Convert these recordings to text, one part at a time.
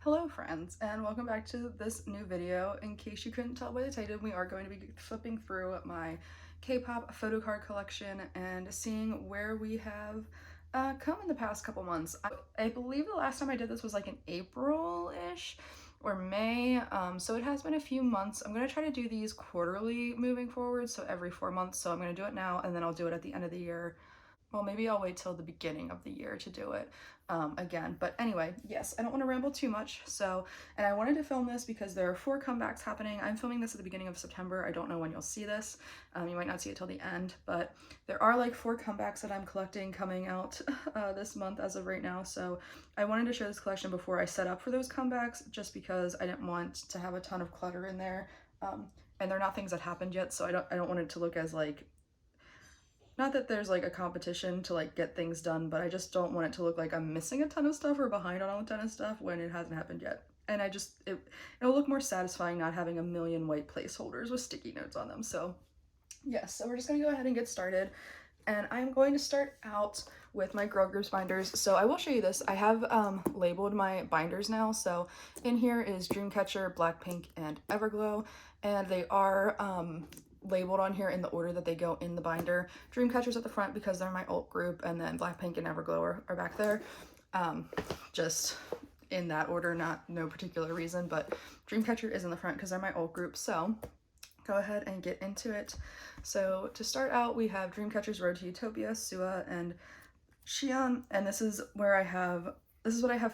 Hello friends, and welcome back to this new video. In case you couldn't tell by the title, we are going to be flipping through my K-pop photo card collection and seeing where we have come in the past couple months. I believe the last time I did this was like in April-ish or May, so it has been a few months. I'm going to try to do these quarterly moving forward, so every 4 months. So I'm going to do it now, and then I'll do it at the end of the year. Well, maybe I'll wait till the beginning of the year to do it again. But anyway, yes, I don't want to ramble too much. And I wanted to film this because there are 4 comebacks happening. I'm filming this at the beginning of September. I don't know when you'll see this. You might not see it till the end, but there are like 4 comebacks that I'm collecting coming out this month as of right now. So I wanted to share this collection before I set up for those comebacks, just because I didn't want to have a ton of clutter in there. And they're not things that happened yet, so I don't want it to look as like, not that there's like a competition to like get things done, but I just don't want it to look like I'm missing a ton of stuff or behind on a ton of stuff when it hasn't happened yet. And it'll look more satisfying not having a million white placeholders with sticky notes on them. So yes, so we're just gonna go ahead and get started. And I'm going to start out with my girl groups binders. So I will show you this. I have labeled my binders now. So in here is Dreamcatcher, Blackpink, and Everglow. And they are labeled on here in the order that they go in the binder. Dreamcatcher's at the front because they're my alt group, and then Blackpink and Everglow are back there. Just in that order, no particular reason, but Dreamcatcher is in the front because they're my alt group. So go ahead and get into it. So to start out, we have Dreamcatcher's Road to Utopia, Sua, and Xian, and this is what I have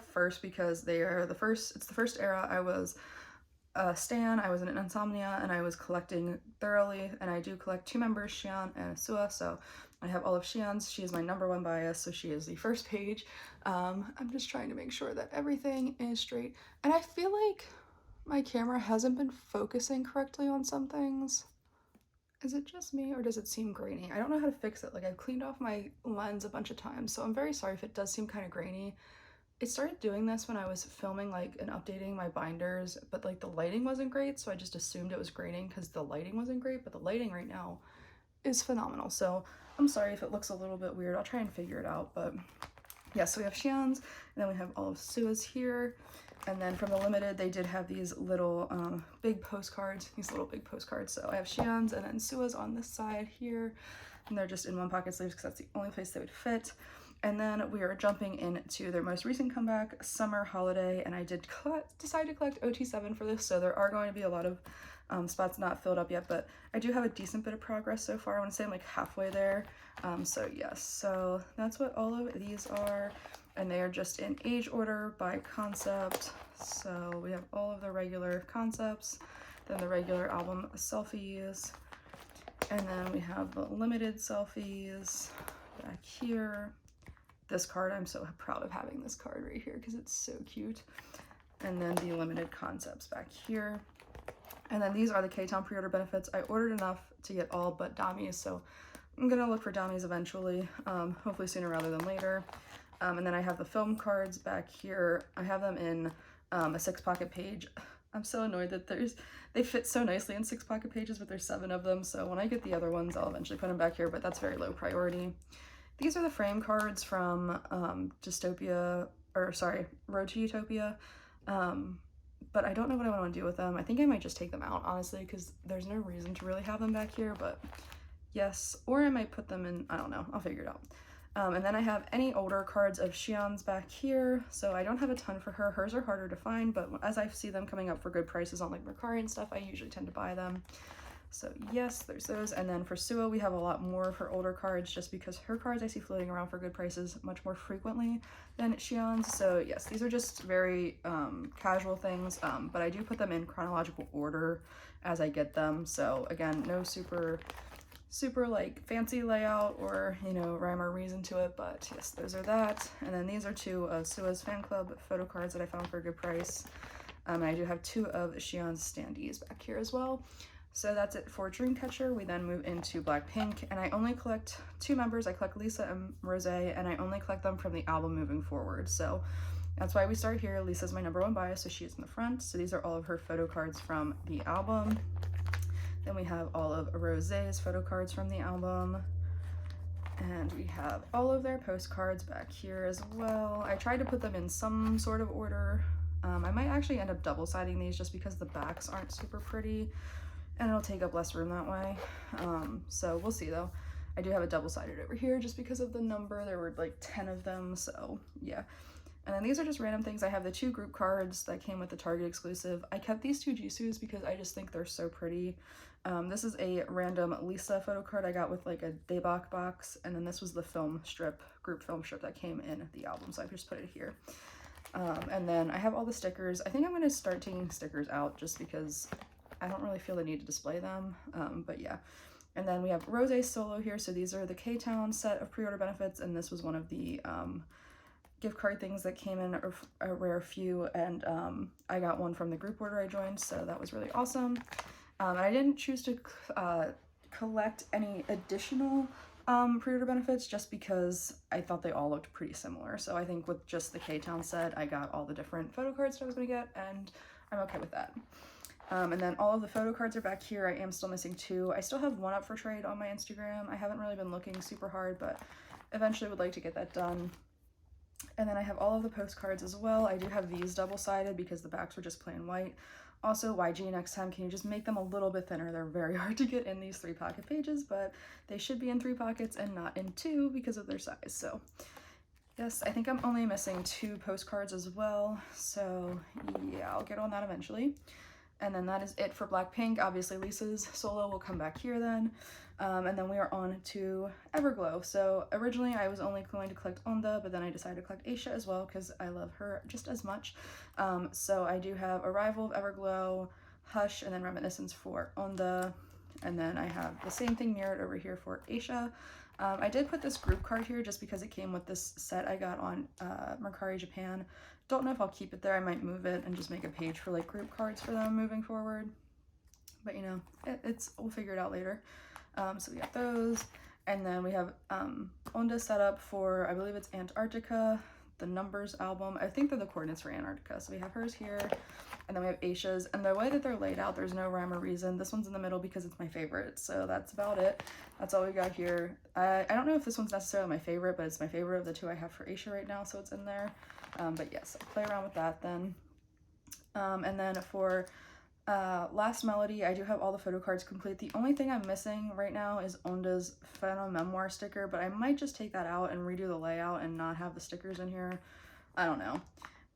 first because it's the first era I was stan. I was an insomnia and I was collecting thoroughly, and I do collect 2 members, Xian and Sua, so I have all of Xian's. She is my #1 bias, so she is the first page. I'm just trying to make sure that everything is straight, and I feel like my camera hasn't been focusing correctly on some things. Is it just me, or does it seem grainy? I don't know how to fix it. Like, I've cleaned off my lens a bunch of times, so I'm very sorry if it does seem kind of grainy. It started doing this when I was filming like and updating my binders, but like the lighting wasn't great, so I just assumed it was graining because the lighting wasn't great, but the lighting right now is phenomenal. So I'm sorry if it looks a little bit weird. I'll try and figure it out. But yeah, so we have Xian's, and then we have all of Sua's here. And then from the limited, they did have these little big postcards, So I have Xian's and then Sua's on this side here, and they're just in 1-pocket sleeves because that's the only place they would fit. And then we are jumping into their most recent comeback, Summer Holiday, and I did decide to collect OT7 for this, so there are going to be a lot of spots not filled up yet, but I do have a decent bit of progress so far. I want to say I'm like halfway there. So yes, so that's what all of these are, and they are just in age order by concept. So we have all of the regular concepts, then the regular album selfies, and then we have the limited selfies back here. This card, I'm so proud of having this card right here because it's so cute. And then the limited concepts back here. And then these are the K-Town pre-order benefits. I ordered enough to get all but Damis, so I'm gonna look for Damis eventually, hopefully sooner rather than later. And then I have the film cards back here. I have them in a 6-pocket page. I'm so annoyed that they fit so nicely in 6-pocket pages, but there's 7 of them. So when I get the other ones, I'll eventually put them back here, but that's very low priority. These are the frame cards from Road to Utopia, but I don't know what I want to do with them. I think I might just take them out, honestly, because there's no reason to really have them back here, but yes, or I might put them in, I don't know, I'll figure it out. And then I have any older cards of Xian's back here, so I don't have a ton for her. Hers are harder to find, but as I see them coming up for good prices on like Mercari and stuff, I usually tend to buy them. So yes, there's those. And then for Sua, we have a lot more of her older cards just because her cards I see floating around for good prices much more frequently than Xian's. So yes, these are just very casual things, but I do put them in chronological order as I get them. So again, no super like fancy layout or, you know, rhyme or reason to it, but yes, those are that. And then these are 2 of Sua's fan club photo cards that I found for a good price. And I do have 2 of Xian's standees back here as well. So that's it for Dreamcatcher. We then move into Blackpink, and I only collect 2 members. I collect Lisa and Rosé, and I only collect them from the album moving forward. So that's why we start here. Lisa's my #1 bias, so she is in the front. So these are all of her photo cards from the album. Then we have all of Rosé's photo cards from the album. And we have all of their postcards back here as well. I tried to put them in some sort of order, I might actually end up double-siding these just because the backs aren't super pretty and it'll take up less room that way. So we'll see though. I do have a double-sided over here just because of the number. There were like 10 of them, so yeah. And then these are just random things. I have the 2 group cards that came with the Target exclusive. I kept these 2 Jisoo's because I just think they're so pretty. This is a random Lisa photo card I got with like a Daebak box, and then this was the film strip, group film strip that came in the album, so I just put it here. And then I have all the stickers. I think I'm going to start taking stickers out just because I don't really feel the need to display them, but yeah. And then we have Rosé Solo here, so these are the K-Town set of pre-order benefits, and this was one of the gift card things that came in a rare few, and I got one from the group order I joined, so that was really awesome. And I didn't choose to collect any additional pre-order benefits just because I thought they all looked pretty similar. So I think with just the K-Town set, I got all the different photo cards that I was going to get, and I'm okay with that. And then all of the photo cards are back here. I am still missing 2. I still have 1 up for trade on my Instagram. I haven't really been looking super hard, but eventually would like to get that done. And then I have all of the postcards as well. I do have these double-sided because the backs were just plain white. Also, YG, next time, can you just make them a little bit thinner? They're very hard to get in these 3-pocket pages, but they should be in 3 pockets and not in 2 because of their size. So yes, I think I'm only missing 2 postcards as well. So yeah, I'll get on that eventually. And then that is it for Blackpink. Obviously, Lisa's solo will come back here then. And then we are on to Everglow. So originally I was only going to collect Onda, but then I decided to collect Aisha as well because I love her just as much. So I do have Arrival of Everglow, Hush, and then Reminiscence for Onda. And then I have the same thing mirrored over here for Aisha. I did put this group card here just because it came with this set I got on Mercari Japan. Don't know if I'll keep it there. I might move it and just make a page for like group cards for them moving forward. But you know, we'll figure it out later. So we got those. And then we have Onda set up for, I believe it's Antarctica, the Numbers album. I think they're the coordinates for Antarctica. So we have hers here. And then we have Aisha's. And the way that they're laid out, there's no rhyme or reason. This one's in the middle because it's my favorite. So that's about it. That's all we got here. I don't know if this one's necessarily my favorite, but it's my favorite of the 2 I have for Aisha right now. So it's in there. But yes, I'll play around with that then. And then for Last Melody, I do have all the photo cards complete. The only thing I'm missing right now is Onda's Phantom Memoir sticker, but I might just take that out and redo the layout and not have the stickers in here. I don't know.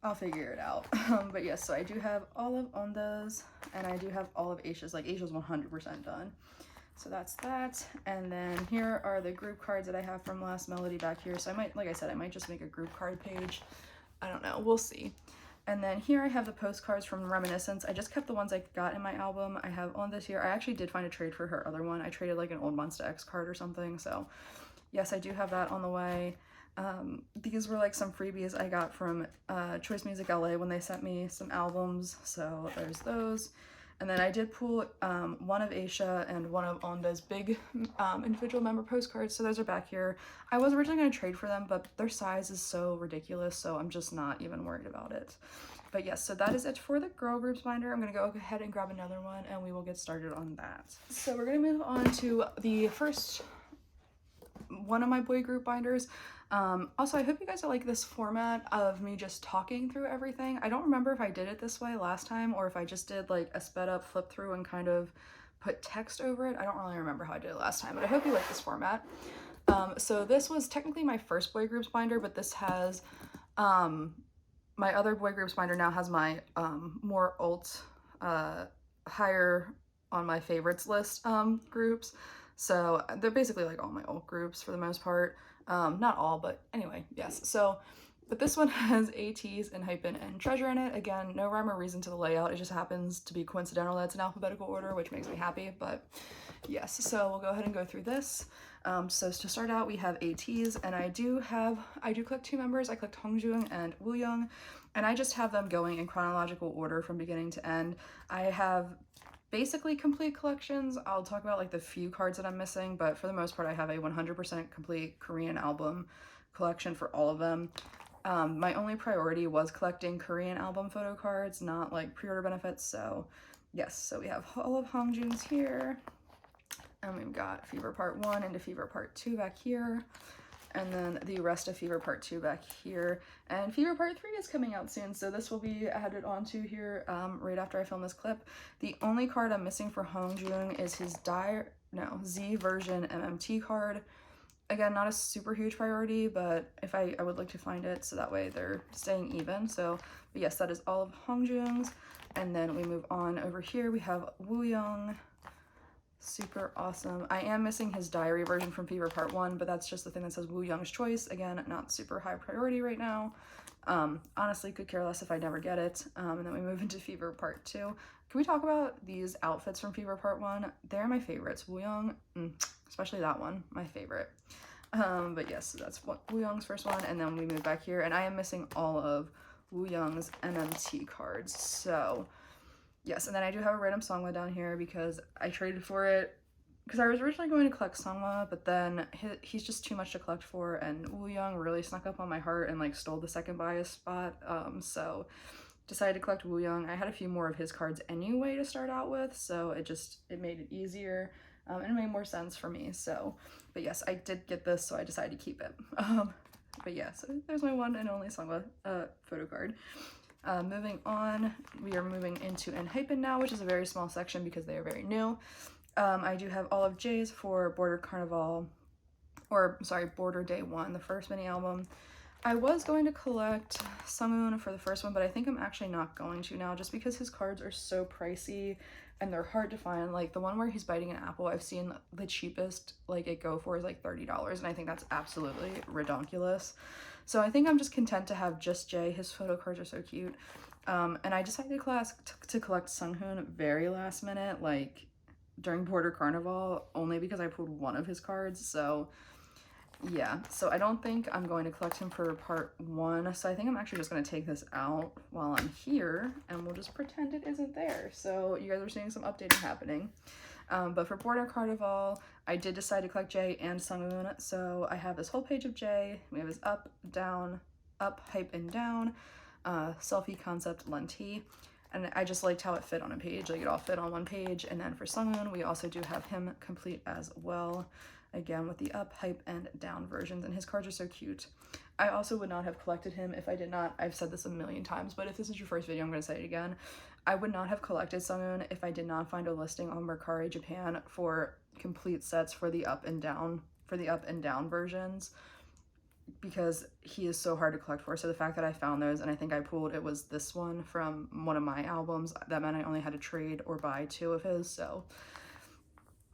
I'll figure it out. But yes, so I do have all of Onda's, and I do have all of Aisha's. Like, Aisha's 100% done. So that's that. And then here are the group cards that I have from Last Melody back here. So I might, like I said, I might just make a group card page. I don't know. We'll see. And then here I have the postcards from Reminiscence. I just kept the ones I got in my album. I have on this here. I actually did find a trade for her other one. I traded like an old Monsta X card or something. So yes, I do have that on the way. These were like some freebies I got from Choice Music LA when they sent me some albums. So there's those. And then I did pull one of Aisha and one of Onda's big individual member postcards. So those are back here. I was originally going to trade for them, but their size is so ridiculous. So I'm just not even worried about it. But yes, so that is it for the girl groups binder. I'm going to go ahead and grab another one and we will get started on that. So we're going to move on to the first one of my boy group binders. Also, I hope you guys like this format of me just talking through everything. I don't remember if I did it this way last time or if I just did like a sped up flip through and kind of put text over it. I don't really remember how I did it last time, but I hope you like this format. So this was technically my first boy groups binder, but this has my other boy groups binder now has my more alt higher on my favorites list groups. So they're basically like all my alt groups for the most part. Not all, but anyway, yes. So, but this one has ATs and Hyphen and Treasure in it. Again, no rhyme or reason to the layout. It just happens to be coincidental that it's in alphabetical order, which makes me happy, but yes. So we'll go ahead and go through this. So to start out, we have ATs, and I do collect 2 members. I collect Hongjoong and Wooyoung, and I just have them going in chronological order from beginning to end. I have basically complete collections. I'll talk about like the few cards that I'm missing, but for the most part I have a 100% complete Korean album collection for all of them. My only priority was collecting Korean album photo cards, not like pre-order benefits. So yes, so we have all of Hongjoong's here, and we've got Fever Part 1 into Fever Part 2 back here. and then the rest of Fever Part 2 back here. And Fever Part 3 is coming out soon, so this will be added onto here right after I film this clip. The only card I'm missing for Hongjoong is his Z version MMT card. Again, not a super huge priority, but if I would like to find it so that way they're staying even. So, but yes, that is all of Hongjoong's. And then we move on over here. We have Wooyoung. Super awesome. I am missing his diary version from Fever Part 1, but that's just the thing that says Wooyoung's choice. Again, not super high priority right now. Honestly, could care less if I never get it. And then we move into Fever Part 2. Can we talk about these outfits from Fever Part 1? They're my favorites. Wooyoung, especially that one, my favorite. But yes, that's what Wooyoung's first one, and then we move back here, and I am missing all of Wooyoung's MMT cards. So yes, and then I do have a random Songwa down here because I traded for it because I was originally going to collect Songwa, but then he's just too much to collect for, and Wooyoung really snuck up on my heart and like stole the second bias spot. So decided to collect Wooyoung. I had a few more of his cards anyway to start out with, so it made it easier. And it made more sense for me. So, but yes, I did get this, so I decided to keep it. But yeah, so there's my one and only Songwa photo card. Moving on, we are moving into Enhypen now, which is a very small section because they are very new. I do have all of J's for Border Carnival, or sorry, Border Day 1, the first mini album. I was going to collect Sungwoon for the first one, but I think I'm actually not going to now just because his cards are so pricey and they're hard to find. Like the one where he's biting an apple, I've seen the cheapest like it go for is like $30, and I think that's absolutely redonkulous. So I think I'm just content to have just Jay. His photo cards are so cute. And I decided to collect Sunghoon very last minute, like during Border Carnival, only because I pulled one of his cards. So yeah, so I don't think I'm going to collect him for part 1. So I think I'm actually just going to take this out while I'm here and we'll just pretend it isn't there. So you guys are seeing some updating happening. But for Border Carnival, I did decide to collect Jay and Sungwoon. So I have this whole page of Jay. We have his up, down, up, hype, and down, selfie, concept, lentee. And I just liked how it fit on a page. Like it all fit on one page. And then for Sungwoon, we also do have him complete as well. Again, with the up, hype, and down versions, and his cards are so cute. I also would not have collected him if I did not, I've said this a million times, but if this is your first video, I'm going to say it again. I would not have collected Sungwoon if I did not find a listing on Mercari Japan for complete sets for the up and down, versions, because he is so hard to collect for. So the fact that I found those, and I think I pulled, it was this one from one of my albums, that meant I only had to trade or buy 2 of his. So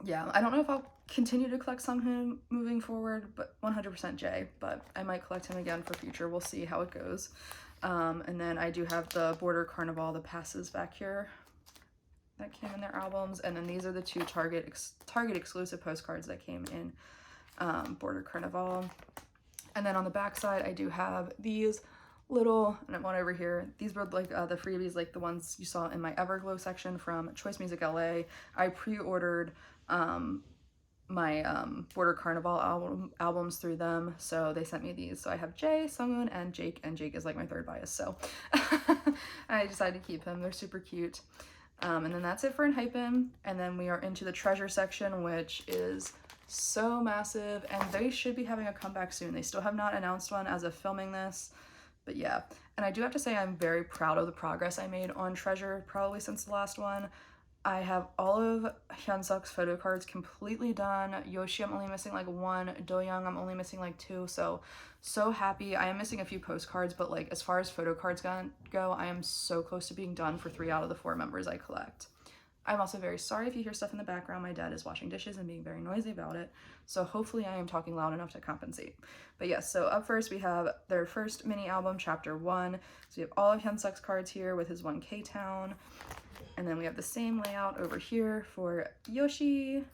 yeah, I don't know if I'll continue to collect Sunghoon moving forward, but 100% Jay, but I might collect him again for future. We'll see how it goes. And then I do have the Border Carnival, the passes back here that came in their albums. And then these are the 2 Target exclusive postcards that came in Border Carnival. And then on the back side, I do have these little, and one over here, these were like the freebies, like the ones you saw in my Everglow section from Choice Music LA. I pre-ordered my Border Carnival albums through them, so they sent me these. So I have Jay, Sungwoon, and Jake is like my third bias, so I decided to keep him. They're super cute. And then that's it for Enhypen, and then we are into the treasure section, which is so massive, and they should be having a comeback soon. They still have not announced one as of filming this, but yeah. And I do have to say I'm very proud of the progress I made on treasure, probably since the last one. I have all of Hyunsuk's photo cards completely done. Yoshi, I'm only missing like 1. Doyoung, I'm only missing like 2. So happy. I am missing a few postcards, but like as far as photo cards go, I am so close to being done for 3 out of the 4 members I collect. I'm also very sorry if you hear stuff in the background. My dad is washing dishes and being very noisy about it, so hopefully I am talking loud enough to compensate. But yes, so up first we have their first mini album, Chapter 1. So we have all of Hyunsuk's cards here with his 1K Town. And then we have the same layout over here for Yoshi.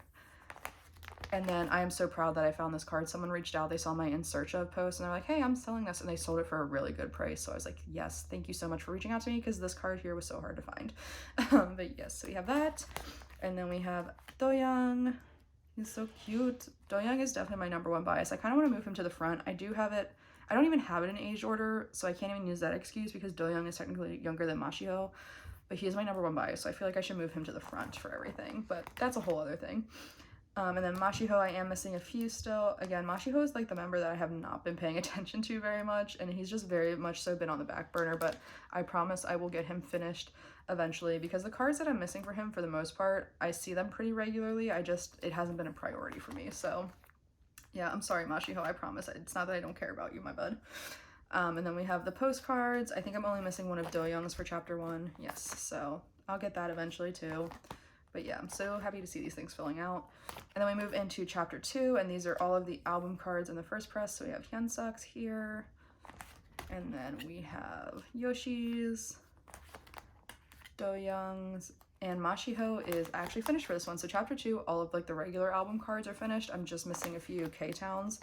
And then I am so proud that I found this card. Someone reached out, they saw my In Search Of post, and they're like, hey, I'm selling this, and they sold it for a really good price. So I was like, yes, thank you so much for reaching out to me, because this card here was so hard to find. But yes, so we have that. And then we have Doyoung. He's so cute. Doyoung is definitely my #1 bias. I kind of want to move him to the front. I do have it, I don't even have it in age order, so I can't even use that excuse because Doyoung is technically younger than Mashiho. But he is my #1 bias, so I feel like I should move him to the front for everything, but that's a whole other thing. And then Mashiho, I am missing a few still. Again, Mashiho is like the member that I have not been paying attention to very much, and he's just very much so been on the back burner, but I promise I will get him finished eventually, because the cards that I'm missing for him, for the most part, I see them pretty regularly. It hasn't been a priority for me. So yeah, I'm sorry, Mashiho, I promise. It's not that I don't care about you, my bud. And then we have the postcards. I think I'm only missing one of Do Young's for chapter 1. Yes, so I'll get that eventually too. But yeah, I'm so happy to see these things filling out. And then we move into chapter 2, and these are all of the album cards in the first press. So we have Hyunsuk's here, and then we have Yoshi's, Do Young's, and Mashiho is actually finished for this one. So chapter 2, all of like the regular album cards are finished. I'm just missing a few K-Towns.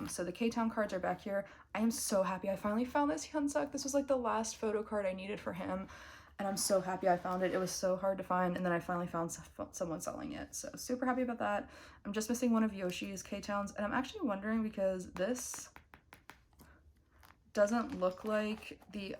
So the K-Town cards are back here. I am so happy I finally found this Hyunsuk. This was like the last photo card I needed for him, and I'm so happy I found it. It was so hard to find, and then I finally found someone selling it. So super happy about that. I'm just missing one of Yoshi's K-Towns, and I'm actually wondering because this doesn't look like the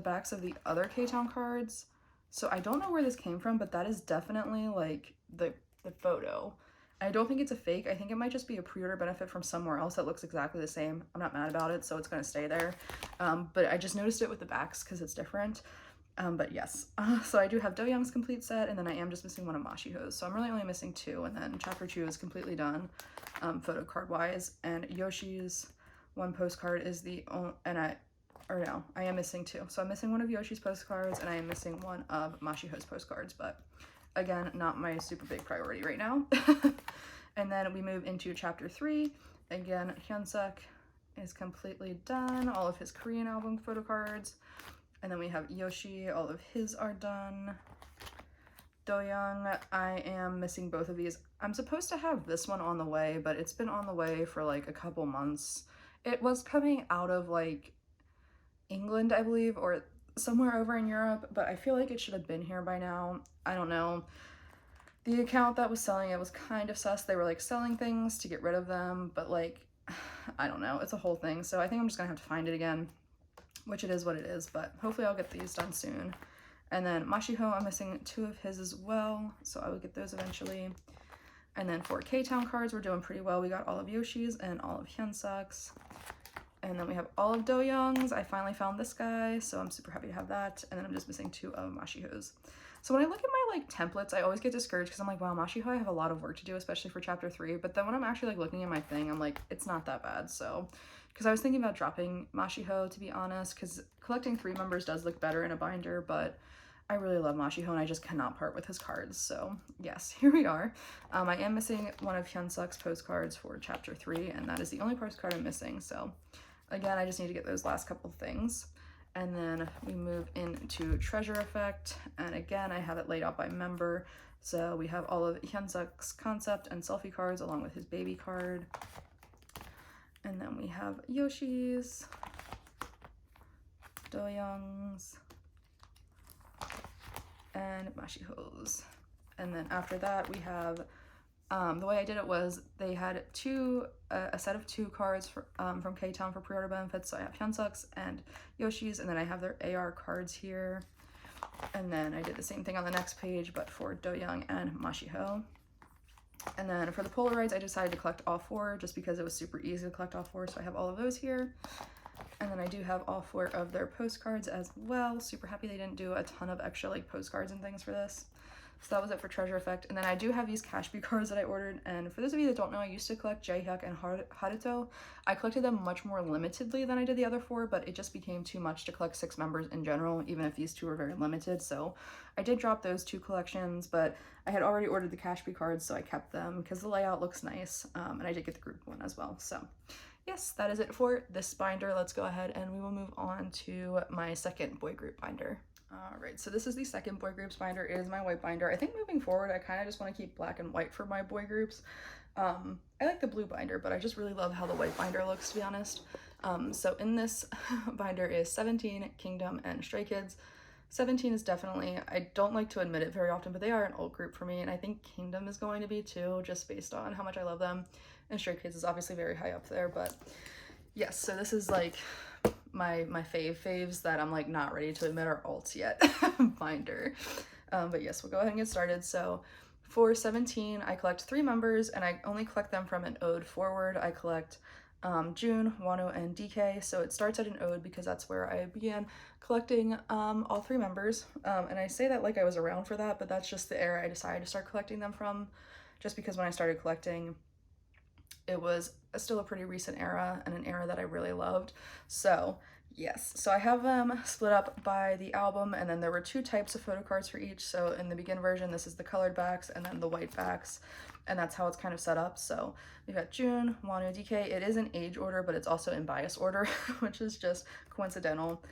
backs of the other K-Town cards. So I don't know where this came from, but that is definitely like the photo. I don't think it's a fake. I think it might just be a pre-order benefit from somewhere else that looks exactly the same. I'm not mad about it, so it's gonna stay there. But I just noticed it with the backs because it's different. But yes, so I do have Do Young's complete set, and then I am just missing one of Mashiho's. So I'm really only missing 2, and then chapter 2 is completely done, photo card wise. And Yoshi's one postcard is the only, I am missing 2. So I'm missing one of Yoshi's postcards, and I am missing one of Mashiho's postcards, but again, not my super big priority right now. And then we move into chapter 3. Again, Hyunsuk is completely done, all of his Korean album photo cards. And then we have Yoshi, all of his are done. Do Young, I am missing both of these. I'm supposed to have this one on the way, but it's been on the way for like a couple months. It was coming out of like England, I believe, or somewhere over in Europe, but I feel like it should have been here by now. I don't know. The account that was selling it was kind of sus. They were like selling things to get rid of them, but like, I don't know. It's a whole thing. So I think I'm just gonna have to find it again, which it is what it is, but hopefully I'll get these done soon. And then Mashiho, I'm missing 2 of his as well, so I will get those eventually. And then for K-Town cards, we're doing pretty well. We got all of Yoshi's and all of Hyunsuk's. And then we have all of Do Young's. I finally found this guy, so I'm super happy to have that. And then I'm just missing 2 of Mashiho's. So when I look at my like templates, I always get discouraged because I'm like, wow, Mashiho, I have a lot of work to do, especially for chapter 3. But then when I'm actually like looking at my thing, I'm like, it's not that bad. So, because I was thinking about dropping Mashiho, to be honest, because collecting 3 members does look better in a binder, but I really love Mashiho and I just cannot part with his cards. So yes, here we are. I am missing one of Hyunsuk's postcards for chapter 3, and that is the only postcard I'm missing. So again, I just need to get those last couple things. And then we move into Treasure Effect. And again, I have it laid out by member. So we have all of Hyunsuk's concept and selfie cards along with his baby card. And then we have Yoshi's, Do Young's, and Mashiho's. And then after that we have, the way I did it was they had a set of 2 cards from K-Town for pre-order benefits. So I have Hyunsuk's and Yoshi's, and then I have their AR cards here. And then I did the same thing on the next page, but for Do Young and Mashiho. And then for the Polaroids, I decided to collect all 4 just because it was super easy to collect all 4. So I have all of those here. And then I do have all 4 of their postcards as well. Super happy they didn't do a ton of extra like postcards and things for this. So that was it for Treasure Effect. And then I do have these Cashew Cards that I ordered. And for those of you that don't know, I used to collect Jaehyuk and Haruto. I collected them much more limitedly than I did the other 4, but it just became too much to collect 6 members in general, even if these 2 were very limited. So I did drop those 2 collections, but I had already ordered the Cashew Cards, so I kept them because the layout looks nice. And I did get the group one as well. So yes, that is it for this binder. Let's go ahead and we will move on to my second boy group binder. All right, so this is the second boy groups binder. It is my white binder. I think moving forward, I kind of just want to keep black and white for my boy groups. I like the blue binder, but I just really love how the white binder looks, to be honest. So in this binder is 17, Kingdom, and Stray Kids. 17 is definitely, I don't like to admit it very often, but they are an old group for me, and I think Kingdom is going to be too, just based on how much I love them. And Stray Kids is obviously very high up there, but yes, so this is like my faves that I'm like not ready to admit are alts yet binder. But yes, we'll go ahead and get started. So For 17, I collect 3 members, and I only collect them from an ode forward. I collect June, Wonu, and DK, so it starts at an ode because that's where I began collecting all 3 members. And I say that like I was around for that, but that's just the era I decided to start collecting them from, just because when I started collecting, it was still a pretty recent era and an era that I really loved. So yes, so I have them split up by the album, and then there were 2 types of photo cards for each. So in the begin version, this is the colored backs and then the white backs, and that's how it's kind of set up. So we've got June, Wonu, DK. It is in age order, but it's also in bias order, which is just coincidental.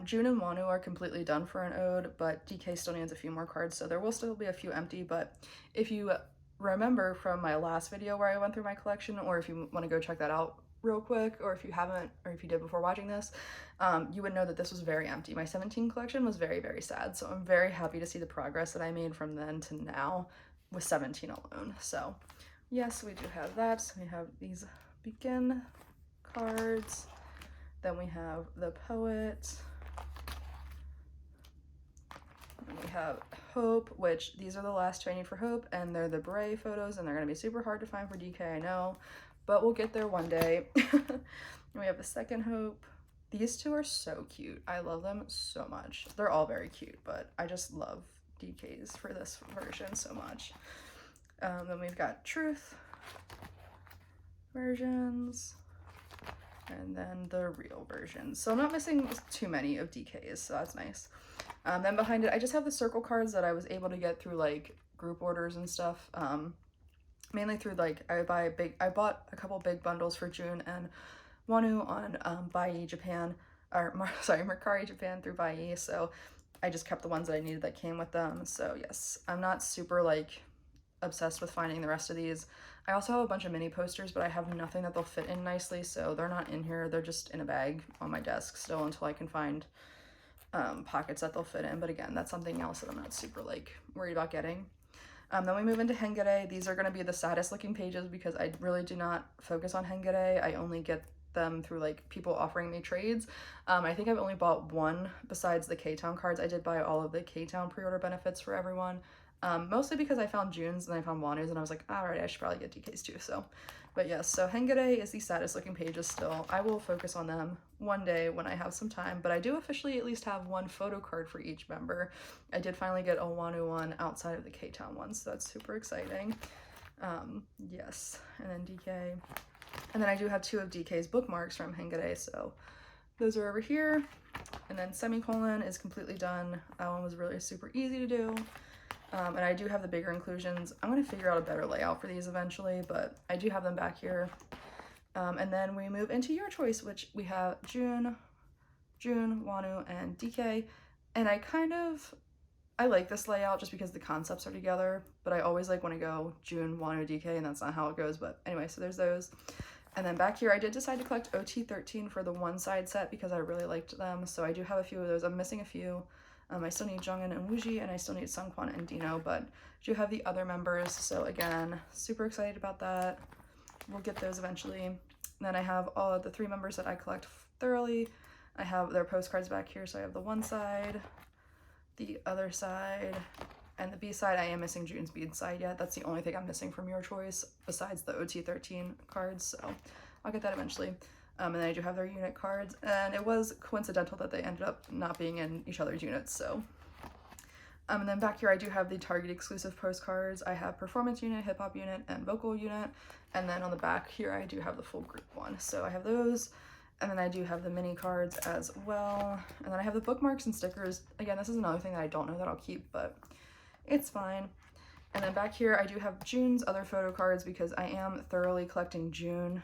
June and Wonu are completely done for an ode, but DK still needs a few more cards, so there will still be a few empty. But if you remember from my last video where I went through my collection, or if you want to go check that out real quick, or if you haven't, or if you did before watching this, you would know that this was very empty. My 17 collection was very, very sad, so I'm very happy to see the progress that I made from then to now with 17 alone. So yes, we do have that. So we have these begin cards, then we have the poet, and we have Hope, which these are the last 2 I need for Hope, and they're the beret photos, and they're going to be super hard to find for DK, I know, but we'll get there one day. And we have the second Hope. These 2 are so cute. I love them so much. They're all very cute, but I just love DKs for this version so much. Then we've got Truth versions, and then the real version. So I'm not missing too many of DKs, so that's nice. Then behind it, I just have the circle cards that I was able to get through like group orders and stuff. Mainly through like, I bought a couple big bundles for June and Wonu on Buyee Japan, or Mercari Japan through Buyee, so I just kept the ones that I needed that came with them. So yes, I'm not super like obsessed with finding the rest of these. I also have a bunch of mini posters, but I have nothing that they'll fit in nicely, so they're not in here. They're just in a bag on my desk still until I can find pockets that they'll fit in. But again, that's something else that I'm not super like worried about getting. Then we move into Hengare. These are going to be the saddest looking pages because I really do not focus on Hengare. I only get them through like people offering me trades. I think I've only bought 1 besides the K-Town cards. I did buy all of the K-Town pre-order benefits for everyone, mostly because I found June's and I found Wanu's, and I was like, all right, I should probably get DK's too. So, but yes, so Hengare is the saddest looking pages still. I will focus on them one day when I have some time, but I do officially at least have 1 photo card for each member. I did finally get a Wonu one outside of the K-Town one, so that's super exciting. Yes, and then DK. And then I do have 2 of DK's bookmarks from Hengare, so those are over here. And then Semicolon is completely done. That one was really super easy to do. And I do have the bigger inclusions. I'm going to figure out a better layout for these eventually, but I do have them back here. And then we move into your choice, which we have June, Wonu, and DK. And I like this layout just because the concepts are together, but I always like want to go June, Wonu, DK, and that's not how it goes. But anyway, so there's those. And then back here, I did decide to collect OT13 for the one side set because I really liked them. So I do have a few of those. I'm missing a few. I still need Jungin and Wooji, and I still need Sungkwan and Dino, but I do have the other members. So again, super excited about that. We'll get those eventually. And then I have all of the 3 members that I collect thoroughly. I have their postcards back here. So I have the one side, the other side, and the B side. I am missing June's bead side yet. That's the only thing I'm missing from your choice besides the OT13 cards. So I'll get that eventually. And then I do have their unit cards, and it was coincidental that they ended up not being in each other's units, so. And then back here I do have the Target exclusive postcards. I have performance unit, hip hop unit, and vocal unit. And then on the back here I do have the full group one. So I have those, and then I do have the mini cards as well. And then I have the bookmarks and stickers. Again, this is another thing that I don't know that I'll keep, but it's fine. And then back here, I do have June's other photo cards because I am thoroughly collecting June.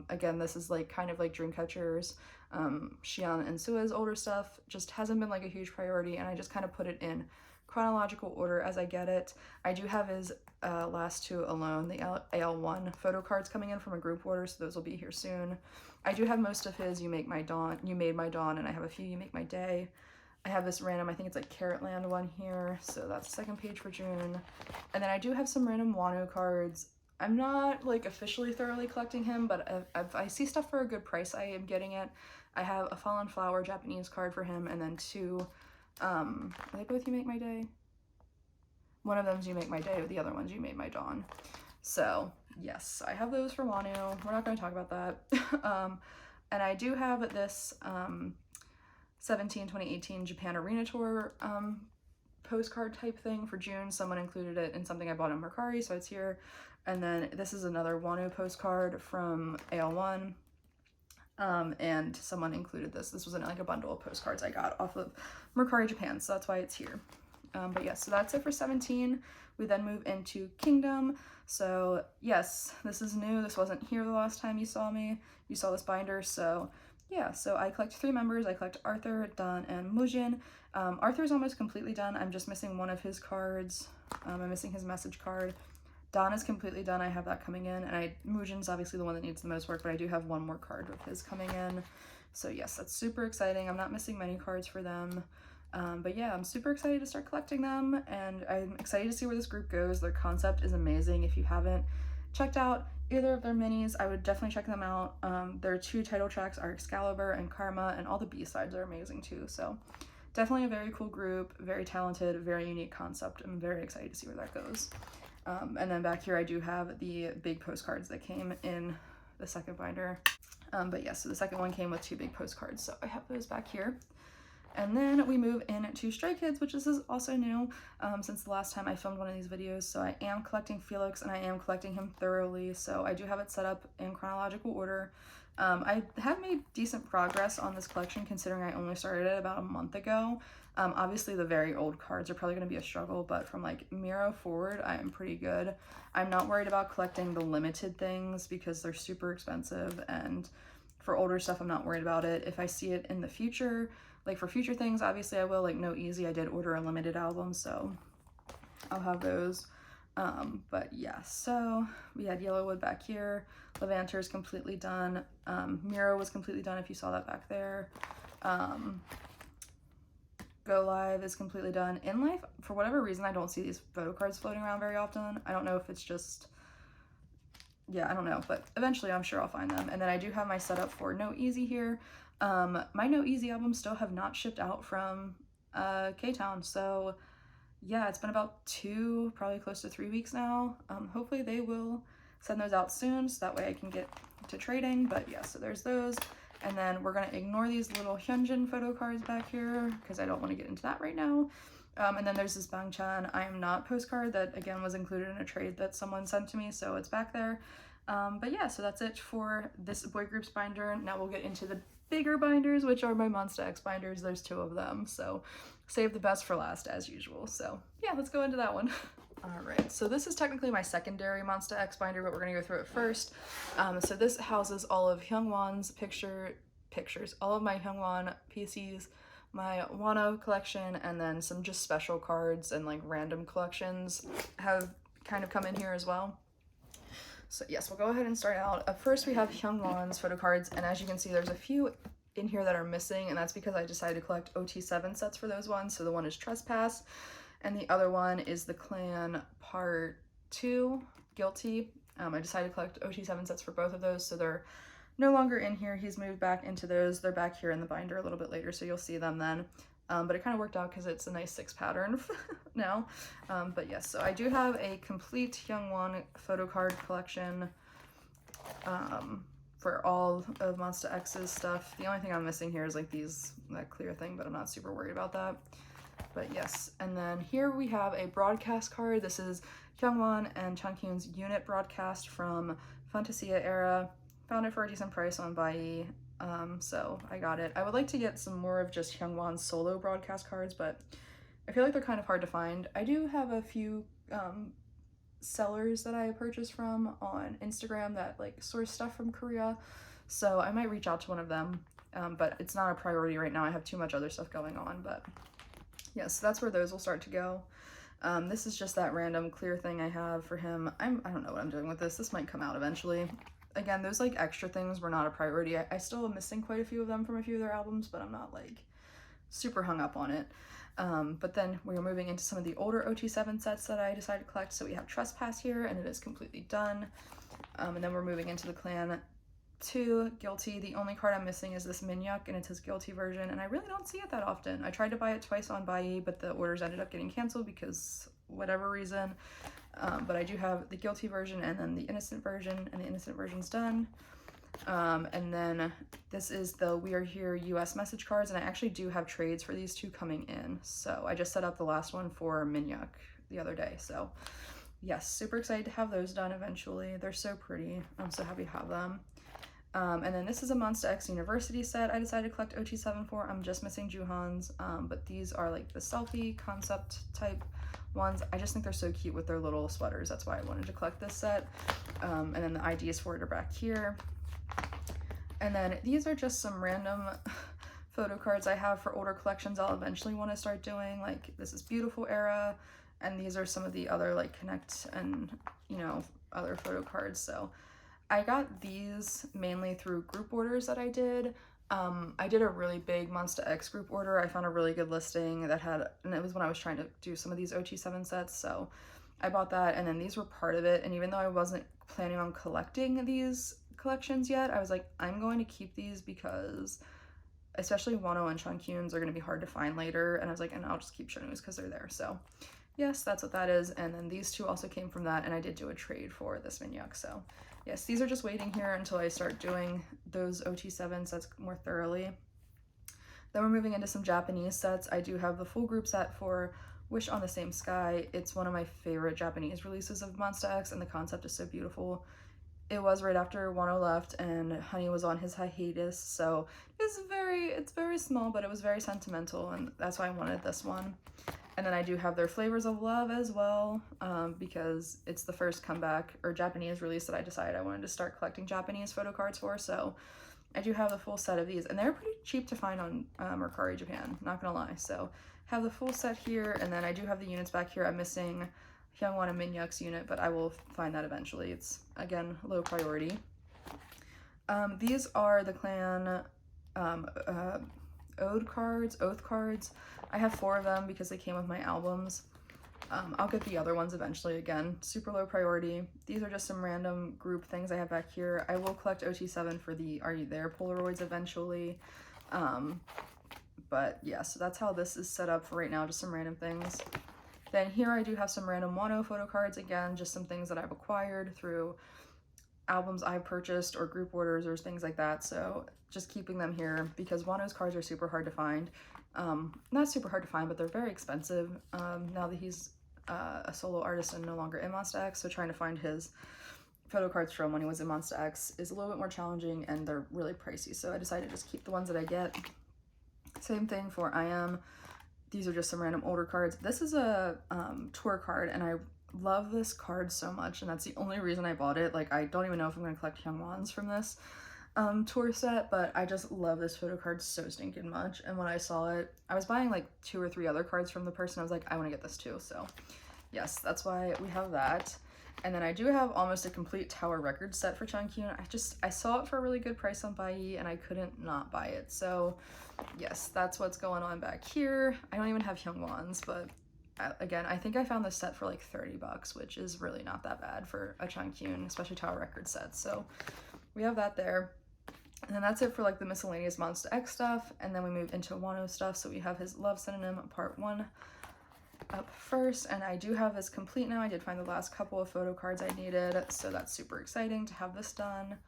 Again, this is like kind of like Dreamcatcher's, Xian and Sua's older stuff. Just hasn't been like a huge priority, and I just kind of put it in chronological order as I get it. I do have his last 2 alone, the AL1 photo cards coming in from a group order, so those will be here soon. I do have most of his You Made My Dawn, and I have a few You Make My Day. I have this random, I think it's like Carrotland one here, so that's the second page for June. And then I do have some random Wonu cards. I'm not like officially thoroughly collecting him, but if I see stuff for a good price, I am getting it. I have a Fallen Flower Japanese card for him, and then 2, are they both You Make My Day? One of them's You Make My Day, the other one's You Made My Dawn. So yes, I have those for Wanu. We're not going to talk about that. And I do have this 2018 Japan Arena Tour postcard type thing for June. Someone included it in something I bought on Mercari, so it's here. And then this is another Wanu postcard from AL1. And someone included this. This was in like a bundle of postcards I got off of Mercari Japan, so that's why it's here. But yes, so that's it for 17. We then move into Kingdom. So yes, this is new. This wasn't here the last time you saw me. You saw this binder. So yeah, so I collect 3 members. I collect Arthur, Dan, and Mujin. Arthur's almost completely done. I'm just missing one of his cards. I'm missing his message card. Dan is completely done. I have that coming in. And Mujin's obviously the one that needs the most work, but I do have one more card of his coming in. So yes, that's super exciting. I'm not missing many cards for them. But yeah, I'm super excited to start collecting them, and I'm excited to see where this group goes. Their concept is amazing. If you haven't checked out either of their minis, I would definitely check them out. Their 2 title tracks are Excalibur and Karma, and all the B-sides are amazing too. So definitely a very cool group, very talented, very unique concept. I'm very excited to see where that goes. And then back here I do have the big postcards that came in the second binder. But yeah, so the second one came with 2 big postcards, so I have those back here. And then we move into Stray Kids, which this is also new since the last time I filmed one of these videos. So I am collecting Felix, and I am collecting him thoroughly. So I do have it set up in chronological order. I have made decent progress on this collection considering I only started it about a month ago. Obviously the very old cards are probably going to be a struggle, but from like Miro forward, I am pretty good. I'm not worried about collecting the limited things because they're super expensive, and for older stuff, I'm not worried about it. If I see it in the future, like for future things, obviously I will, like No Easy, I did order a limited album, so I'll have those. But yeah, so we had Yellowwood back here. Levanter is completely done. Miro was completely done if you saw that back there. Go Live is completely done. In Life, for whatever reason, I don't see these photo cards floating around very often. I don't know if it's just, yeah, I don't know, but eventually I'm sure I'll find them. And then I do have my setup for No Easy here. My No Easy albums still have not shipped out from K-Town, so yeah, it's been about 2, probably close to 3 weeks now. Hopefully they will send those out soon, so that way I can get to trading. But yeah, so there's those. And then we're going to ignore these little Hyunjin photo cards back here because I don't want to get into that right now. And then there's this Bangchan I Am Not postcard that, again, was included in a trade that someone sent to me, so it's back there. But yeah, so that's it for this boy group's binder. Now we'll get into the bigger binders, which are my Monsta X Binders. There's 2 of them, so save the best for last as usual. So yeah, let's go into that one. Alright, so this is technically my secondary Monsta X binder, but we're gonna go through it first. So this houses all of Hyungwon's pictures, all of my Hyungwon PCs, my Wano collection, and then some just special cards and like random collections have kind of come in here as well. So yes, we'll go ahead and start out. First we have Hyungwon's photo cards, and as you can see there's a few in here that are missing, and that's because I decided to collect OT7 sets for those ones. So the one is Trespass, and the other one is the Clan Part 2, Guilty. I decided to collect OT7 sets for both of those, so they're no longer in here. He's moved back into those. They're back here in the binder a little bit later, so you'll see them then. But it kind of worked out because it's a nice 6 pattern now. But yes, so I do have a complete Hyungwon photo card collection for all of Monsta X's stuff. The only thing I'm missing here is like that clear thing, but I'm not super worried about that. But yes, and then here we have a broadcast card. This is Hyungwon and Chankyun's unit broadcast from Fantasia era. Found it for a decent price on Buyee, so I got it. I would like to get some more of just Hyungwon's solo broadcast cards, but I feel like they're kind of hard to find. I do have a few sellers that I purchased from on Instagram that like source stuff from Korea, so I might reach out to one of them, but it's not a priority right now. I have too much other stuff going on, but yeah, so that's where those will start to go. This is just that random clear thing I have for him. I don't know what I'm doing with this. This might come out eventually. Again, those like extra things were not a priority. I still am missing quite a few of them from a few of their albums, but I'm not like super hung up on it. But then we're moving into some of the older OT7 sets that I decided to collect. So we have Trespass here, and it is completely done. And then we're moving into the Clan 2, Guilty. The only card I'm missing is this Minyuk, and it's his Guilty version, and I really don't see it that often. I tried to buy it twice on Buyee, but the orders ended up getting canceled because whatever reason. But I do have the guilty version and then the innocent version, and the innocent version's done. And then this is the We Are Here US message cards, and I actually do have trades for these two coming in. So I just set up the last one for Minhyuk the other day. So yes, super excited to have those done eventually. They're so pretty. I'm so happy to have them. And then this is a Monsta X University set I decided to collect OT7 for. I'm just missing Juhan's, but these are like the selfie concept type ones. I just think they're so cute with their little sweaters. That's why I wanted to collect this set. And then the IDs for it are back here. And then these are just some random photo cards I have for older collections I'll eventually want to start doing. Like this is Beautiful Era, and these are some of the other like Connect and, you know, other photo cards. So I got these mainly through group orders that I did. I did a really big Monsta X group order. I found a really good listing that had, and it was when I was trying to do some of these OT7 sets, so I bought that, and then these were part of it. And even though I wasn't planning on collecting these collections yet, I was like, I'm going to keep these because especially Wano and Chungkyun's are going to be hard to find later, and I was like, and I'll just keep showing these because they're there. So yes, that's what that is. And then these two also came from that, and I did do a trade for this Minhyuk. So yes, these are just waiting here until I start doing those OT7 sets more thoroughly. Then we're moving into some Japanese sets. I do have the full group set for Wish on the Same Sky. It's one of my favorite Japanese releases of Monsta X, and the concept is so beautiful. It was right after Wano left and Honey was on his hiatus, so it's very small, but it was very sentimental, and that's why I wanted this one. And then I do have their Flavors of Love as well, because it's the first comeback or Japanese release that I decided I wanted to start collecting Japanese photo cards for. So I do have the full set of these, and they're pretty cheap to find on Mercari Japan, not gonna lie. So have the full set here, and then I do have the units back here. I'm missing Hyungwon and Minhyuk's unit, but I will find that eventually. It's, again, low priority. These are the clan Oath cards. I have 4 of them because they came with my albums. I'll get the other ones eventually. Again, super low priority. These are just some random group things I have back here. I will collect OT7 for the Are You There Polaroids eventually. But yeah, so that's how this is set up for right now, just some random things. Then here I do have some random Wano photo cards, again, just some things that I've acquired through albums I've purchased or group orders or things like that. So just keeping them here because Wano's cards are super hard to find. Not super hard to find, but they're very expensive now that he's a solo artist and no longer in Monsta X. So trying to find his photo cards from when he was in Monsta X is a little bit more challenging, and they're really pricey. So I decided to just keep the ones that I get. Same thing for I Am. These are just some random older cards. This is a tour card, and I love this card so much, and that's the only reason I bought it. Like, I don't even know if I'm going to collect Hyungwon's from this tour set, but I just love this photo card so stinking much. And when I saw it, I was buying like 2 or 3 other cards from the person. I was like, I want to get this too. So yes, that's why we have that. And then I do have almost a complete Tower Records set for Chungkyun. I saw it for a really good price on Buyee, and I couldn't not buy it. So yes, that's what's going on back here. I don't even have Hyungwon's, but again, I think I found this set for like 30 bucks, which is really not that bad for a Chungkyun, especially Tower Records set. So we have that there. And then that's it for like the miscellaneous Monsta X stuff. And then we move into Wano stuff. So we have his Love Synonym Part 1 up first, and I do have this complete now. I did find the last couple of photo cards I needed, so that's super exciting to have this done.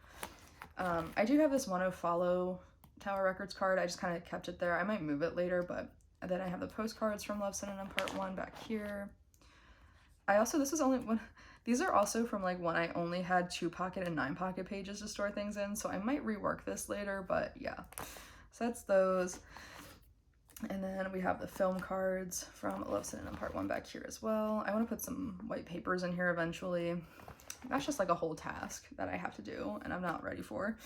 I do have this Wano Follow Tower Records card. I just kind of kept it there. I might move it later, but then I have the postcards from Love Synonym Part 1 back here. I also, this is only one, these are also from like when I only had 2 pocket and 9 pocket pages to store things in, so I might rework this later, but yeah. So that's those. And then we have the film cards from Love Synonym Part 1 back here as well. I want to put some white papers in here eventually. That's just like a whole task that I have to do, and I'm not ready for.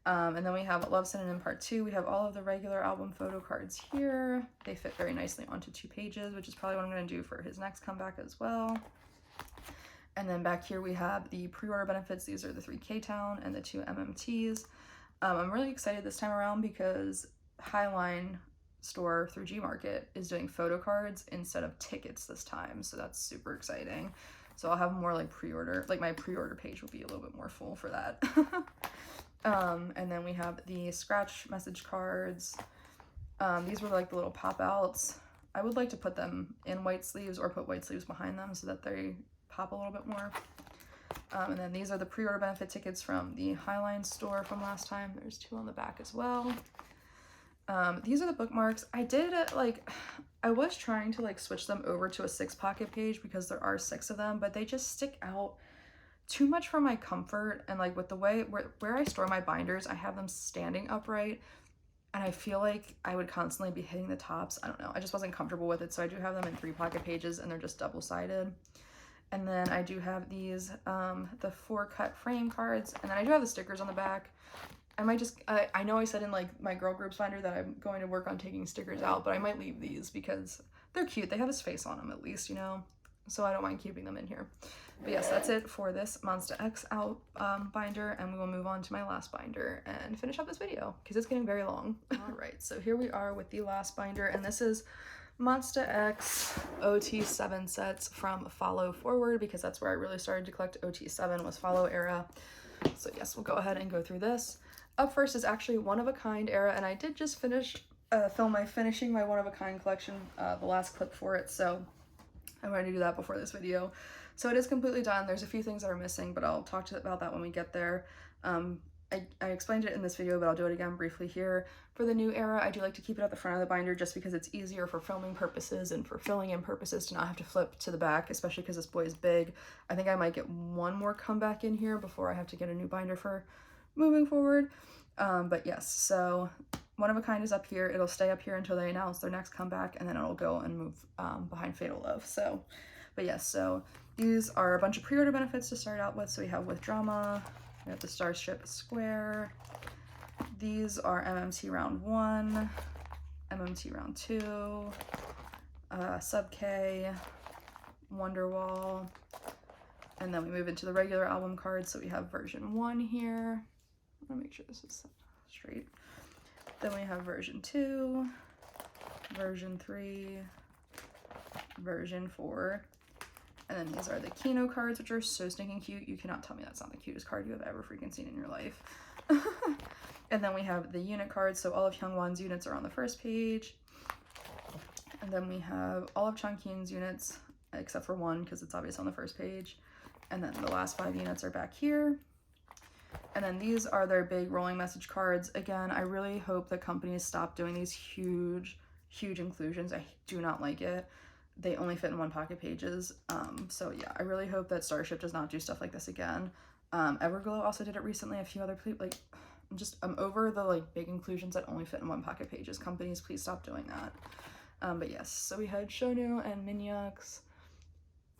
And then we have Love Synonym Part 2. We have all of the regular album photo cards here. They fit very nicely onto 2 pages, which is probably what I'm going to do for his next comeback as well. And then back here we have the pre-order benefits. These are the 3 K-Town and the 2 MMTs. I'm really excited this time around because Highline store through Gmarket is doing photo cards instead of tickets this time, so that's super exciting. So I'll have more like pre-order, like my pre-order page will be a little bit more full for that. And then we have the scratch message cards. These were like the little pop outs. I would like to put them in white sleeves or put white sleeves behind them so that they pop a little bit more. And then these are the pre-order benefit tickets from the Highline store from last time. There's 2 on the back as well. These are the bookmarks. I was trying to like switch them over to a 6-pocket page because there are 6 of them, but they just stick out too much for my comfort. And like with the way where I store my binders, I have them standing upright, and I feel like I would constantly be hitting the tops. I don't know. I just wasn't comfortable with it. So I do have them in 3-pocket pages, and they're just double-sided. And then I do have these, the 4-cut frame cards, and then I do have the stickers on the back. I might just, I know I said in like my girl groups binder that I'm going to work on taking stickers out, but I might leave these because they're cute. They have his face on them at least, you know, so I don't mind keeping them in here. But yes, that's it for this Monsta X binder, and we will move on to my last binder and finish up this video because it's getting very long. All right, so here we are with the last binder, and this is Monsta X OT7 sets from Follow Forward, because that's where I really started to collect OT7, was Follow era. So yes, we'll go ahead and go through this. Up first is actually One of a Kind era, and I did just finish finishing my One of a Kind collection, the last clip for it, so I wanted to do that before this video. So it is completely done. There's a few things that are missing, but I'll talk about that when we get there. I explained it in this video, but I'll do it again briefly here. For the new era, I do like to keep it at the front of the binder just because it's easier for filming purposes and for filling in purposes to not have to flip to the back, especially because this boy is big. I think I might get one more comeback in here before I have to get a new binder for moving forward. But yes, so One of a Kind is up here. It'll stay up here until they announce their next comeback, and then it'll go and move behind Fatal Love. So, but yes, so these are a bunch of pre-order benefits to start out with. So we have With Drama, we have the Starship Square. These are MMT Round 1, MMT Round 2, Sub K, Wonderwall, and then we move into the regular album cards. So we have version 1 here. I'm gonna make sure this is straight. Then we have version 2, version 3, version 4, and then these are the Kino cards, which are so stinking cute. You cannot tell me that's not the cutest card you have ever freaking seen in your life. And then we have the unit cards, so all of Hyungwon's units are on the first page. And then we have all of Changkyun's units, except for 1, because it's obvious on the first page. And then the last 5 units are back here. And then these are their big rolling message cards. Again, I really hope that companies stop doing these huge inclusions. I do not like it. They only fit in 1-pocket pages. So yeah, I really hope that Starship does not do stuff like this again. Everglow also did it recently. A few other, like, I'm over the like big inclusions that only fit in 1-pocket pages. Companies, please stop doing that. But yes, so we had Shonu and Minhyuk's,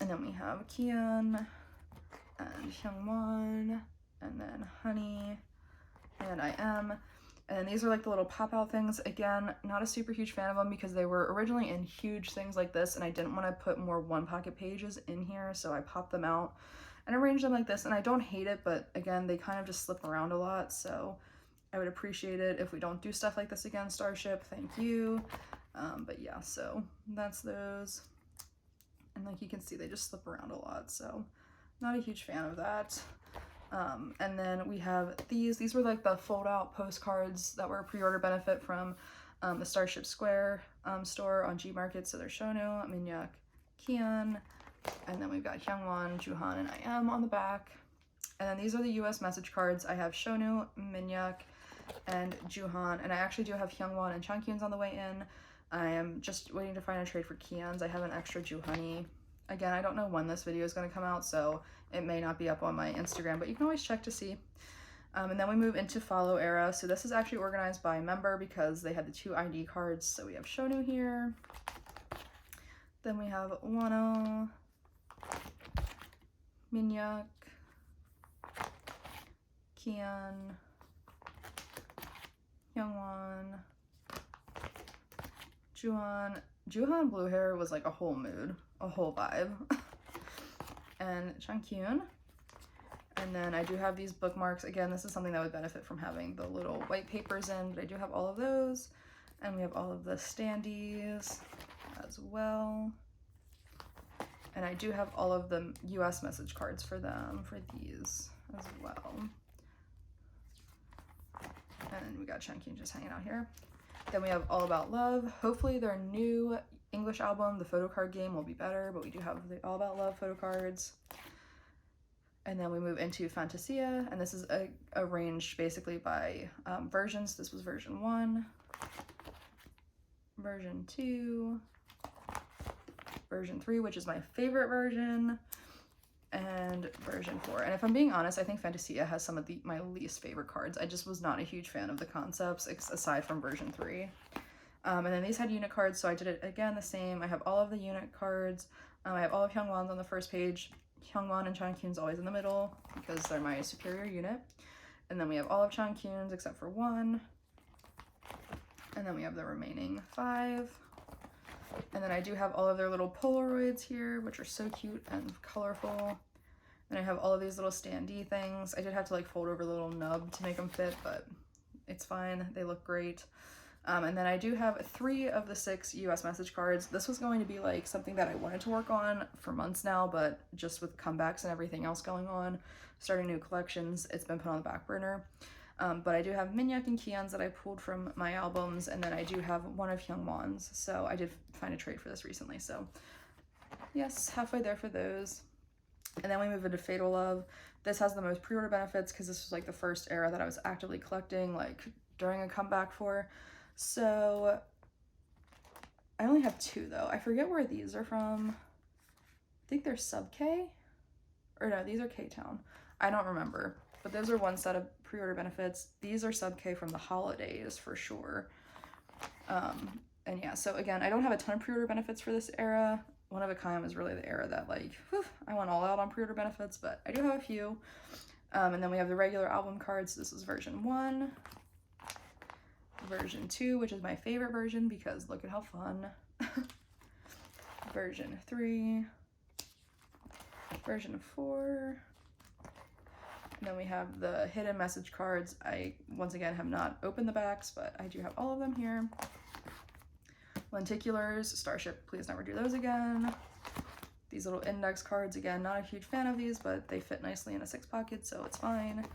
and then we have Kian and Hyungwon, and then Honey, and I Am. And then these are like the little pop-out things. Again, not a super huge fan of them because they were originally in huge things like this, and I didn't want to put more 1-pocket pages in here, so I popped them out and arranged them like this. And I don't hate it, but again, they kind of just slip around a lot, so I would appreciate it if we don't do stuff like this again, Starship. Thank you. But yeah, so that's those. And like you can see, they just slip around a lot, so not a huge fan of that. And then we have these were like the fold out postcards that were a pre-order benefit from the Starship Square store on G Market. So there's Shonu, Minhyuk, Kian, and then we've got Hyungwon, Juhan, and I Am on the back. And then these are the US message cards. I have Shonu, Minhyuk, and Juhan, and I actually do have Hyungwon and Changkyun's on the way in. I am just waiting to find a trade for Kian's. I have an extra Juhani. Again, I don't know when this video is going to come out, so it may not be up on my Instagram, but you can always check to see. And then we move into Follow era. So this is actually organized by member because they had the 2 ID cards. So we have Shonu here. Then we have Wano, Minhyuk, Kian, Hyungwon, Juhan. Juhan blue hair was like a whole mood, a whole vibe. And Changkyun. And then I do have these bookmarks. Again, this is something that would benefit from having the little white papers in, but I do have all of those. And we have all of the standees as well. And I do have all of the US message cards for them, for these as well. And we got Changkyun just hanging out here. Then we have All About Love. Hopefully their new English album. The Photocard game will be better, but we do have the All About Love Photocards. And then we move into Fantasia, and this is arranged basically by versions. This was version 1, version 2, version 3, which is my favorite version, and version 4. And if I'm being honest, I think Fantasia has some of my least favorite cards. I just was not a huge fan of the concepts, aside from version 3. And then these had unit cards, so I did it again the same. I have all of the unit cards. I have all of Hyungwon's on the first page. Hyungwon and Changkyun's always in the middle because they're my superior unit. And then we have all of Changkyun's except for 1. And then we have the remaining 5. And then I do have all of their little Polaroids here, which are so cute and colorful. And I have all of these little standee things. I did have to like fold over the little nub to make them fit, but it's fine. They look great. And then I do have 3 of the 6 US message cards. This was going to be like something that I wanted to work on for months now, but just with comebacks and everything else going on, starting new collections, it's been put on the back burner. But I do have Minhyuk and Kihyun's that I pulled from my albums, and then I do have one of Hyungwon's. So I did find a trade for this recently. So yes, halfway there for those. And then we move into Fatal Love. This has the most pre-order benefits because this was like the first era that I was actively collecting like during a comeback for. So I only have 2 though. I forget where these are from. I think they're sub K, or no, these are K-Town. I don't remember, but those are one set of pre-order benefits. These are sub K from the holidays for sure. And yeah, so again, I don't have a ton of pre-order benefits for this era. One of a Kind was really the era that like, whew, I went all out on pre-order benefits, but I do have a few. And then we have the regular album cards. This is version 1. Version 2, which is my favorite version because look at how fun. Version 3. Version 4. And then we have the hidden message cards. I, once again, have not opened the backs, but I do have all of them here. Lenticulars, Starship, please never do those again. These little index cards, again, not a huge fan of these, but they fit nicely in a 6 pocket, so it's fine.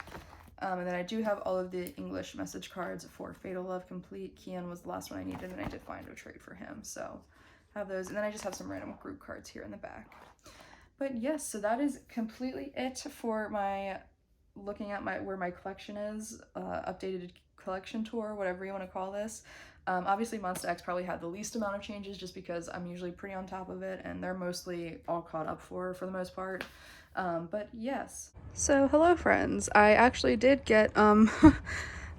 And then I do have all of the English message cards for Fatal Love complete. Kihyun was the last one I needed, and I did find a trade for him, so have those. And then I just have some random group cards here in the back. But yes, so that is completely it for my looking at where my collection is, updated collection tour, whatever you want to call this. Obviously Monsta X probably had the least amount of changes just because I'm usually pretty on top of it, and they're mostly all caught up for the most part. But yes. So hello friends, I actually did get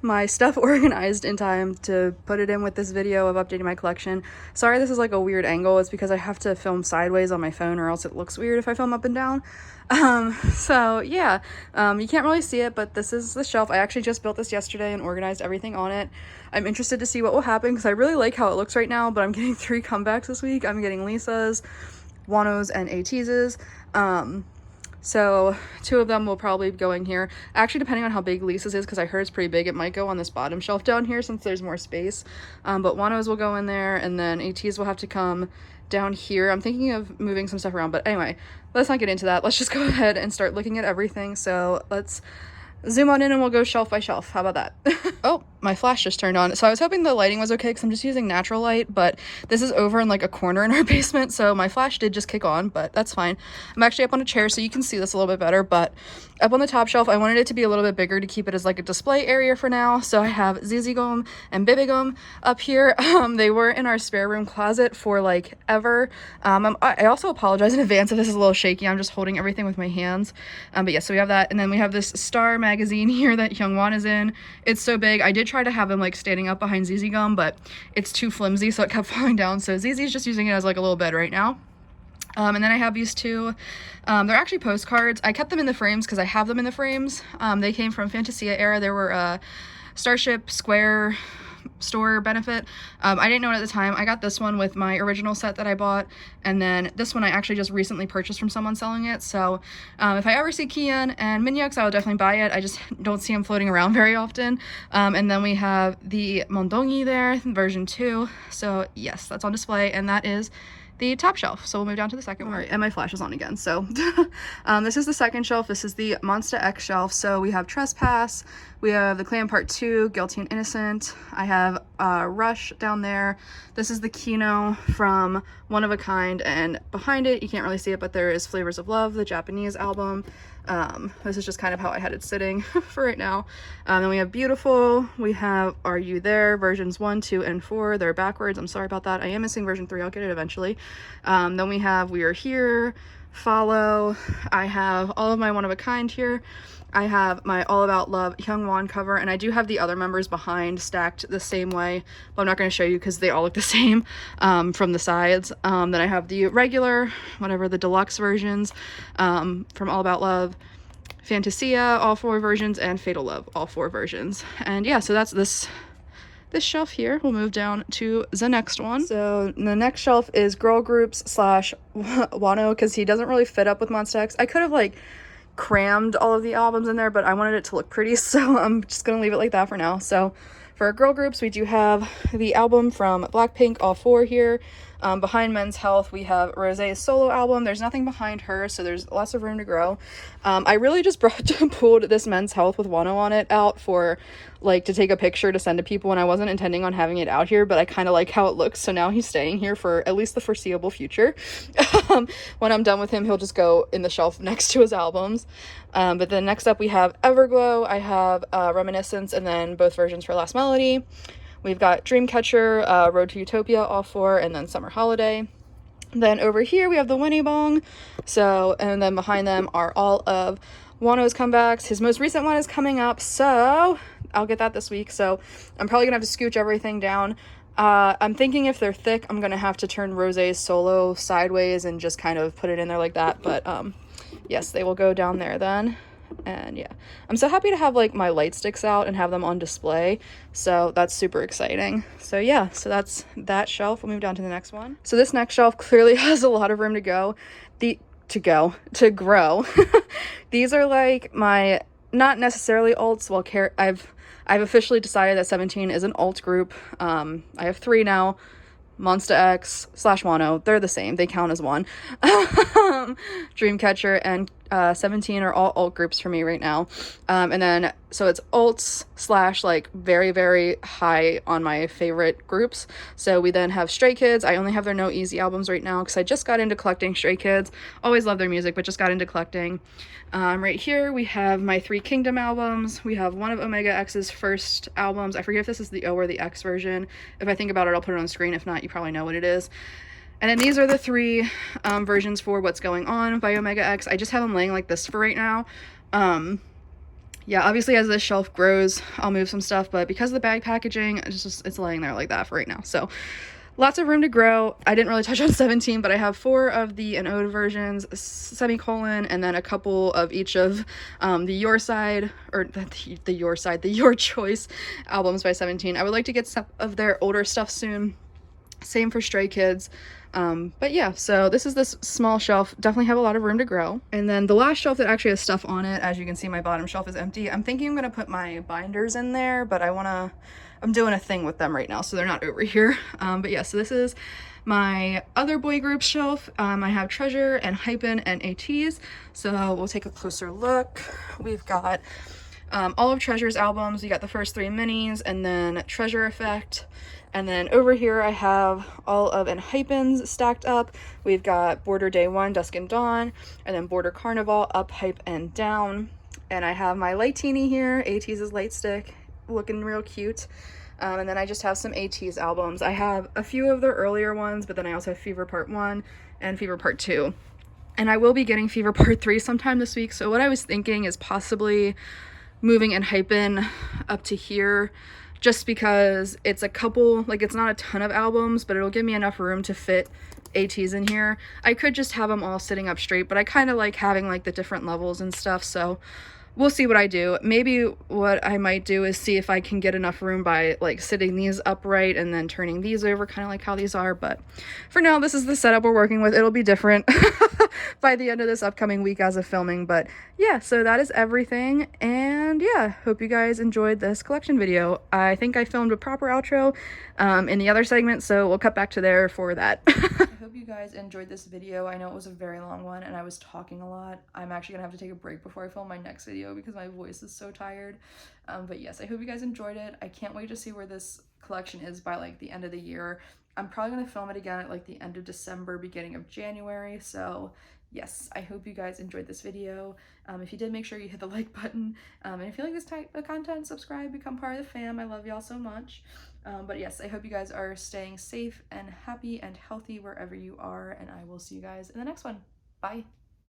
my stuff organized in time to put it in with this video of updating my collection. Sorry this is like a weird angle, it's because I have to film sideways on my phone or else it looks weird if I film up and down. So yeah, you can't really see it, but this is the shelf. I actually just built this yesterday and organized everything on it. I'm interested to see what will happen because I really like how it looks right now, but I'm getting 3 comebacks this week. I'm getting Lisa's, Wano's, and ATEEZ's. So 2 of them will probably be going here. Actually, depending on how big Lisa's is, because I heard it's pretty big, it might go on this bottom shelf down here since there's more space. But Wano's will go in there, and then ATEEZ will have to come down here. I'm thinking of moving some stuff around, but anyway, let's not get into that. Let's just go ahead and start looking at everything. So let's zoom on in and we'll go shelf by shelf. How about that? Oh, my flash just turned on. So I was hoping the lighting was okay because I'm just using natural light, but this is over in like a corner in our basement, so my flash did just kick on, but that's fine. I'm actually up on a chair so you can see this a little bit better, but up on the top shelf, I wanted it to be a little bit bigger to keep it as like a display area for now. So I have Zizigum and Bibigum up here. They were in our spare room closet for like ever. I also apologize in advance if this is a little shaky. I'm just holding everything with my hands. But yeah, so we have that. And then we have this Star magazine here that Hyungwon is in. It's so big. I did try to have him like standing up behind Zizigum, but it's too flimsy, so it kept falling down. So Zizi's just using it as like a little bed right now. And then I have these 2. They're actually postcards. I kept them in the frames because I have them in the frames. They came from Fantasia era. There were Starship Square store benefit. I didn't know it at the time. I got this one with my original set that I bought, and then this one I actually just recently purchased from someone selling it. So if I ever see Kihyun and Minhyuk, I will definitely buy it. I just don't see them floating around very often. And then we have the Mondongi there, version 2. So yes, that's on display, and that is the top shelf. So we'll move down to the second one. All right, and my flash is on again. So this is the second shelf. This is the Monsta X Shelf. So we have Trespass, we have The Clan Part 2, Guilty and Innocent. I have Rush down there. This is the Kino from One of a Kind, and behind it, you can't really see it, but there is Flavors of Love, the Japanese album. This is just kind of how I had it sitting for right now. Then we have Beautiful, we have Are You There, versions 1, 2, and 4. They're backwards, I'm sorry about that. I am missing version 3, I'll get it eventually. Then we have We Are Here, Follow. I have all of my One of a Kind here. I have my All About Love Hyungwon cover, and I do have the other members behind stacked the same way, but I'm not going to show you because they all look the same from the sides. Then I have the regular, whatever, the deluxe versions from All About Love, Fantasia, all 4 versions, and Fatal Love, all 4 versions. And yeah, so that's this shelf here. We'll move down to the next one. So the next shelf is girl groups slash Wano, because he doesn't really fit up with Monsta X. I could have like crammed all of the albums in there, but I wanted it to look pretty, so I'm just gonna leave it like that for now. So for our girl groups, we do have the album from Blackpink, all 4 here. Behind Men's Health, we have Rosé's solo album. There's nothing behind her, so there's lots of room to grow. I really just pulled this Men's Health with Wano on it out for like to take a picture to send to people, and I wasn't intending on having it out here, but I kind of like how it looks, so now he's staying here for at least the foreseeable future. When I'm done with him, he'll just go in the shelf next to his albums. But then next up we have Everglow, I have Reminiscence, and then both versions for Last Melody. We've got Dreamcatcher, Road to Utopia, all 4, and then Summer Holiday. Then over here we have the Winnie Bong. So, and then behind them are all of Wano's comebacks. His most recent one is coming up, so I'll get that this week. So I'm probably gonna have to scooch everything down. I'm thinking if they're thick, I'm gonna have to turn Rosé's solo sideways and just kind of put it in there like that. But yes, they will go down there then. And yeah, I'm so happy to have like my light sticks out and have them on display, so that's super exciting. So yeah, so that's that shelf. We'll move down to the next one. So this next shelf clearly has a lot of room to go, to grow. These are like my, not necessarily alts. Well, I've officially decided that 17 is an alt group. I have 3 now. Monsta X / Wano, they're the same, they count as one. Dreamcatcher and 17 are all alt groups for me right now. And then so it's alts / like very, very high on my favorite groups. So we then have Stray Kids. I only have their No Easy albums right now because I just got into collecting Stray Kids. Always love their music, but just got into collecting. Right here we have my 3 Kingdom albums. We have one of Omega X's first albums. I forget if this is the O or the X version. If I think about it, I'll put it on screen. If not, you probably know what it is. And then these are the 3 versions for What's Going On by Omega X. I just have them laying like this for right now. Yeah, obviously as this shelf grows, I'll move some stuff, but because of the bag packaging, it's laying there like that for right now. So lots of room to grow. I didn't really touch on 17, but I have 4 of the An Ode versions, semicolon, and then a couple of each of the Your Side, or the Your Side, the Your Choice albums by 17. I would like to get some of their older stuff soon. Same for Stray Kids. But yeah, so this is this small shelf. Definitely have a lot of room to grow. And then the last shelf that actually has stuff on it, as you can see, my bottom shelf is empty. I'm thinking I'm gonna put my binders in there, but I'm doing a thing with them right now, so they're not over here. But yeah, so this is my other boy group shelf. I have Treasure and Hypen and ATEEZ. So we'll take a closer look. We've got all of Treasure's albums. You got the first 3 minis, and then Treasure Effect. And then over here I have all of Hypen's stacked up. We've got Border Day 1, Dusk and Dawn, and then Border Carnival, Up, Hype, and Down. And I have my Lightini here, ATEEZ's Light Stick, looking real cute. And then I just have some ATEEZ albums. I have a few of their earlier ones, but then I also have Fever Part 1 and Fever Part 2. And I will be getting Fever Part 3 sometime this week. So what I was thinking is possibly moving Hypen up to here, just because it's a couple, like it's not a ton of albums, but it'll give me enough room to fit ATEEZ in here. I could just have them all sitting up straight, but I kind of like having like the different levels and stuff, so we'll see what I do. Maybe what I might do is see if I can get enough room by like sitting these upright and then turning these over, kind of like how these are. But for now, this is the setup we're working with. It'll be different by the end of this upcoming week as of filming. But yeah, so that is everything. And yeah, hope you guys enjoyed this collection video. I think I filmed a proper outro in the other segment, so we'll cut back to there for that. I hope you guys enjoyed this video. I know it was a very long one and I was talking a lot. I'm actually gonna have to take a break before I film my next video because my voice is so tired. But yes, I hope you guys enjoyed it. I can't wait to see where this collection is by like the end of the year. I'm probably going to film it again at like the end of December, beginning of January. So yes, I hope you guys enjoyed this video. If you did, make sure you hit the like button. And if you like this type of content, subscribe, become part of the fam. I love y'all so much. But yes, I hope you guys are staying safe and happy and healthy wherever you are. And I will see you guys in the next one. Bye.